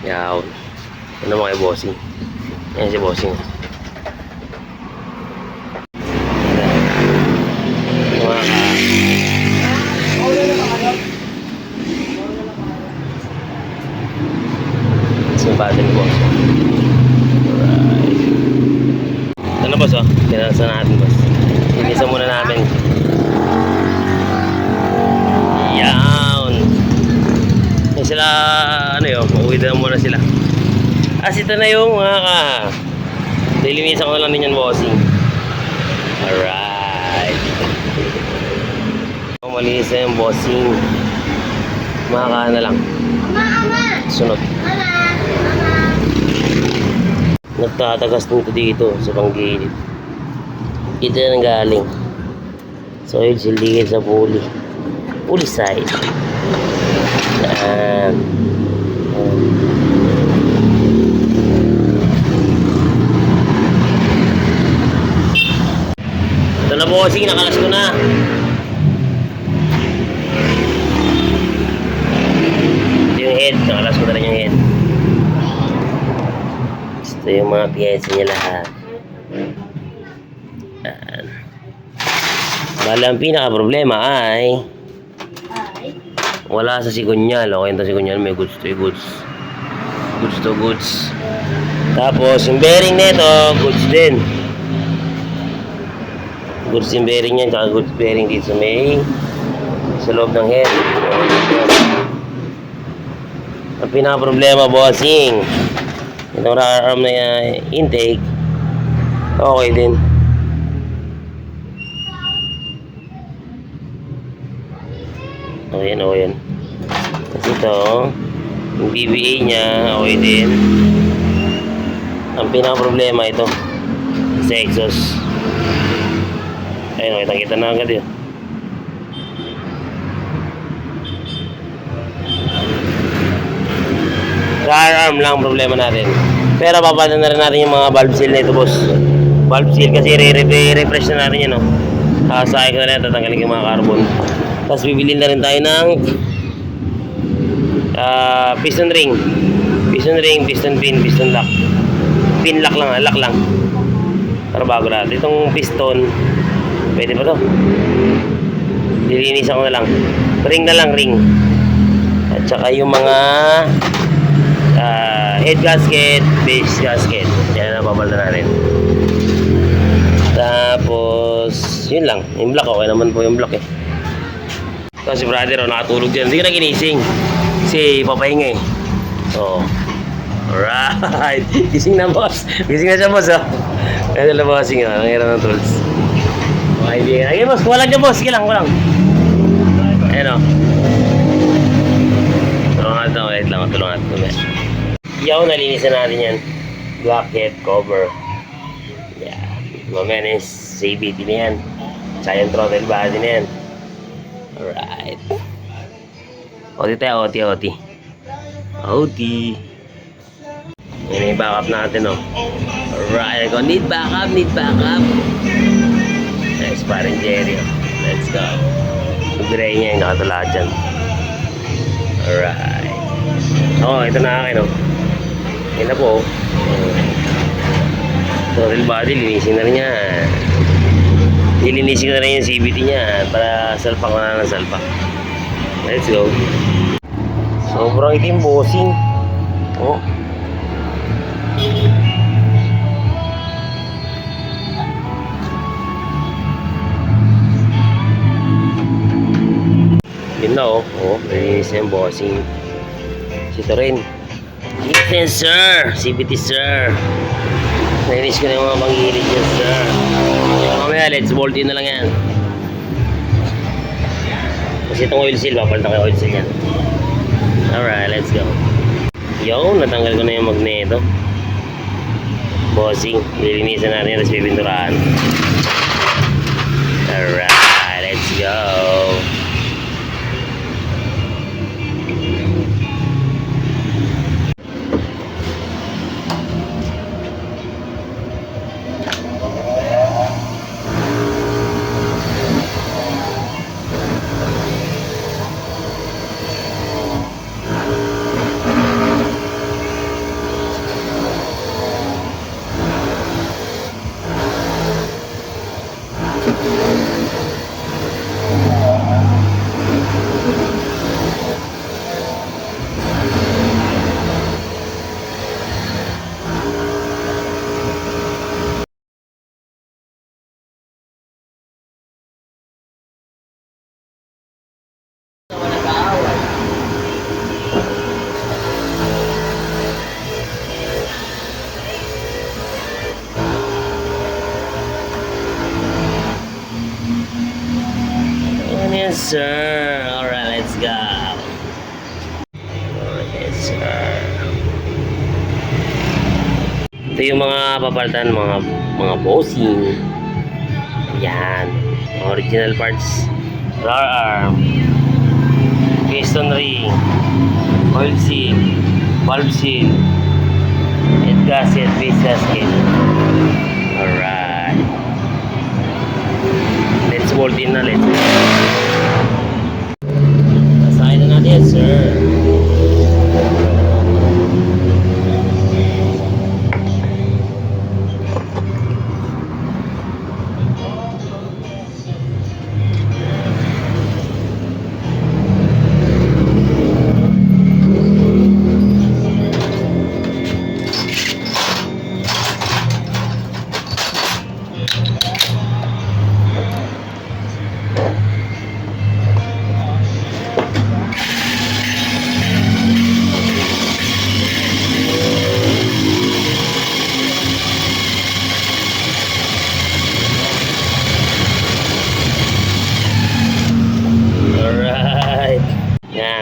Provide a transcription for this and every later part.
Yaw. Ano mga bossing? Yan si bossing. Simbado ni boss. Alright. Ito na boss oh. Kinalasan natin boss. Linisan muna namin. Yan. Yan sila, ano yun, uuwi na muna sila. As ito na yung mga lilinisan ko na lang din yan bossing. Alright. Malinis na yung bossing. Mga na lang. Sunod. Nagtatagas nito dito sa panggilid. Ito na galing. So yun sildigin sa pulley side. Yan. Ito na bossing, nakalas ko na. Ito yung head, nakalas ko na rin yung head. Ito yung mga piyesa niya lahat. Yan. Bala ang pinaka problema ay wala sa sigunyal. Okay ito sigunyal, may goods to goods. Goods to goods. Tapos yung bearing nito, goods din. Goods yung bearing niya, tsaka goods bearing dito sa loob ng head. Ang pinaka problema bossing, itong arm na intake, okay din. Okay yan. Kasi ito, yung BBA niya, okay din. Ang pinaka problema ito, sa exhaust. Ayun, kita na agad yun. Rear arm lang problema natin. Pero papalitan na rin natin yung mga valve seal na ito boss. Valve seal kasi refresh na natin yan, no? Kakasakay ko na rin, tatanggalin yung mga carbon. Tapos bibili na rin tayo ng piston ring, piston pin, piston lock. Pin lock lang, para bago natin. Itong piston, pwede pa to. Dilinisan ko na lang. Ring na lang, ring. At saka yung mga head gasket, base gasket. Yan ang papalitan natin. Tapos, yun lang. Yung block, okay naman po yung block eh. Tapos si brother, nakatulog dyan. Hindi ka na ginising. Kasi papahinga eh. Oo. Alright. Gising na boss. Gising na siya boss oh. Kaya nila bossing oh. Nangyayari ng tools. Okay, hindi ka. Okay boss, kuha lang dyan boss. Sige lang, kuha lang. Ayan oh. Tulungan natin. Wait lang, tulungan natin. Yaw, nalinisan natin yan. Black head cover. Yeah. Mamaya na yung CVT na yan. Giant throttle body na yan. Alright. OT tayo, OT. Yan yung backup natin, oh. Alright, need backup. Nice, parang Jerry, oh. Let's go. Gray niya yung nakatala dyan. Alright. Oh, ito na akin, oh. Yan na po, oh. Throttle body, linisin na rin yan. Ilinisin ko na rin yung CVT niya para salpak na ng salpak. Let's go. Sobrang itim bossing. Oh. Yun na oh. Oh, ilinisin yung bossing. Ito rin. Listen sir. CVT sir. Nainis ko na yung mga panggilid niya sir. Mamaya, let's bolt in na lang yan. Kasi itong oil seal, papalitan ko yung oil seal yan. Alright, let's go. Yo, natanggal ko na yung magneto. Bossing, lilinisan natin yan, tapos pipinturahan. Alright, let's go. sir. Alright, let's go. Alright, yes, sir. Ito yung mga papalitan, mga bossing. Yan. Original parts. Roller arm. Piston ring. Oil seal. Valve seal. Head gasket, base gasket. Alright. Let's bolt in na, let's go. Pasahin na natin, sir.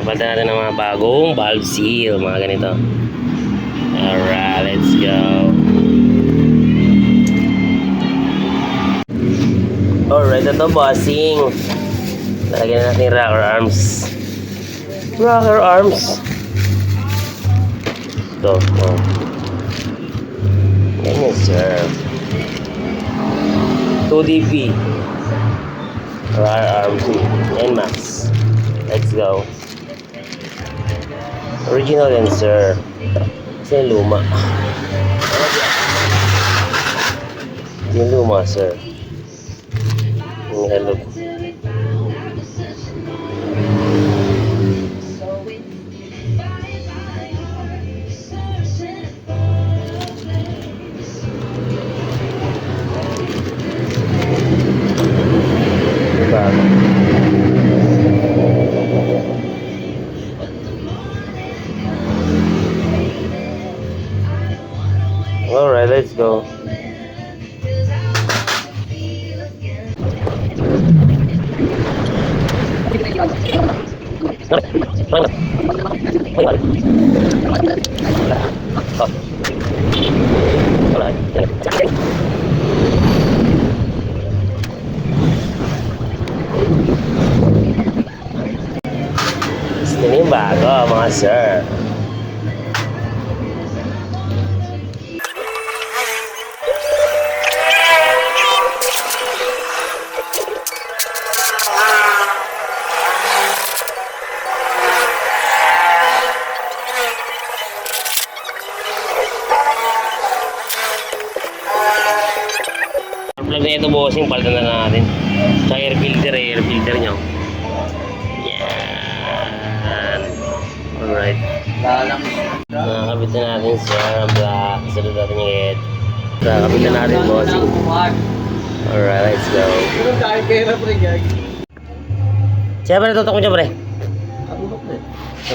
Palitan natin ng mga bagong valve seal, mga ganito. Alright, let's go. Alright, ito bossing. Lalagyan na natin yung rocker arms. Rocker arms. Ito, oh. Ganyan, sir. 2DP. Rocker arms. NMAX. Let's go. Original yan, sir. Kasi yung luma. Yung luma, sir. Yung halog. Bago. Alright, let's go. Ini yung bago, mga sir. Plug na ito, bossing, palitan na natin. Sa air filter nyo. Yan. Alright. Nakakabit na natin, sir, ang black. Sunod natin yung head. Nakakabit na natin, bossing. Alright, let's go. Siya ba natutok mo dyan, pre?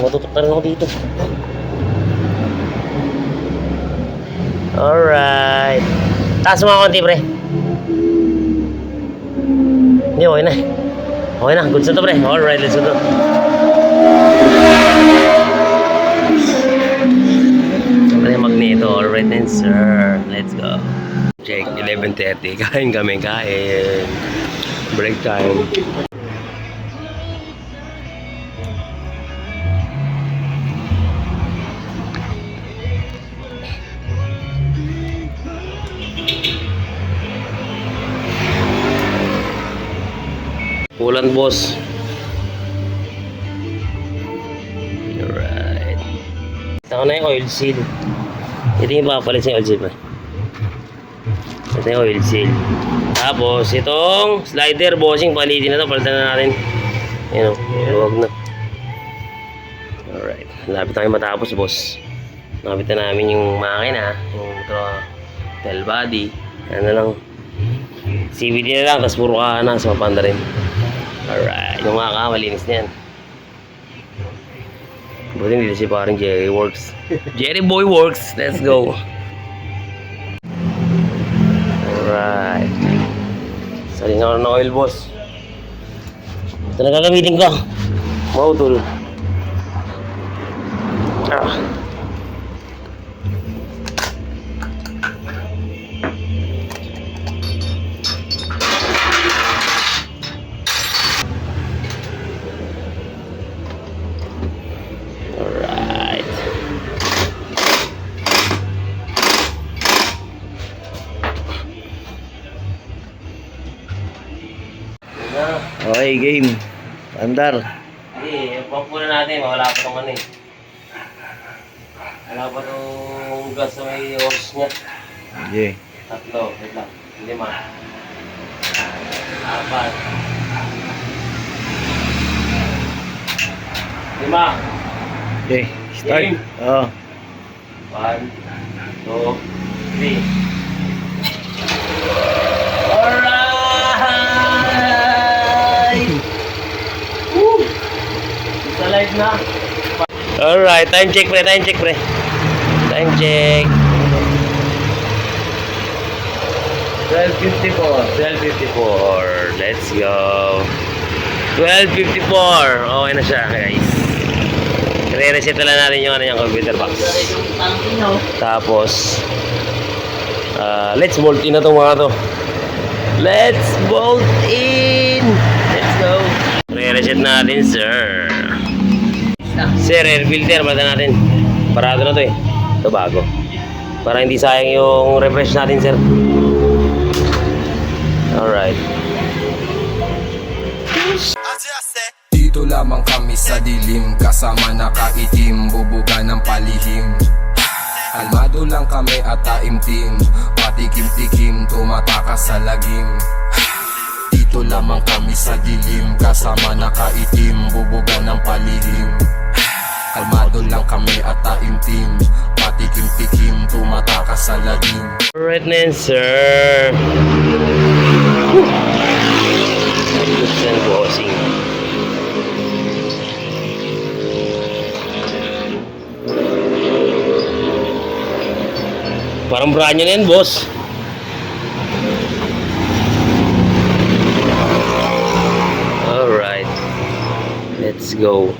Matutok na rin ako dito. Alright. Taas mo mga konti, pre. Hindi, okay na. Okay na, good sa to, pre. Alright, let's go to. Siyempre yung magneto. Alright then, sir. Let's go. Check, 11:30. Kain kami, kain. Break time. Ulan, boss. Alright. Ito na yung oil seal. Ito yung papalit sa oil seal pa. Ito yung oil seal. Tapos, itong slider, bossing, palitin na ito. Palitan na natin. Ayan o, luwag na. Alright. Lapit na kayo matapos, boss. Nakapit na namin yung makina. Yung tail body. Ano lang. CVD na lang, tapos puro ka na sa mapanda rin. Alright, yung mga kamalinis na yan. Buti dito si parang Jerry Works. Jerry Boy Works, let's go. Alright. Salin na ng oil, boss. Ito na gagamitin ko. Mautol. Ah. Alright. Okay, game. Andar. Hindi, pump muna natin. Wala pa itong ano eh. Wala pa itong gas sa may hose niya. Okay. 3, wait lang. 5. 4. 5. Okay, start. Game. Oo. 1, 2, 3. Alright! Woo! Sa live na. Alright, time check pre, time check pre. Time check. 12:54. Let's go. 12:54. Okay na siya, guys. Re-reset na lang natin yung ano yung computer box. Tapos let's bolt in na itong mga to. Let's bolt in. Let's go. Re-reset natin, sir. Sir, air filter, bata natin. Parado na to eh. Ito bago. Para hindi sayang yung refresh natin, sir. Alright. Dito lamang kami sa dilim, kasama nakaitim, bubuga ng palihim. Kalmado lang kami at taimtim, patikim-tikim, tumatakas sa lagim. Dito lamang kami sa dilim, kasama nakaitim, bubuga ng palihim. Kalmado lang kami at taimtim, patikim-tikim, tumatakas sa lagim. Alright na yan, sir. Good send, bossing. Parang brand new na yan, boss. Alright. Let's go.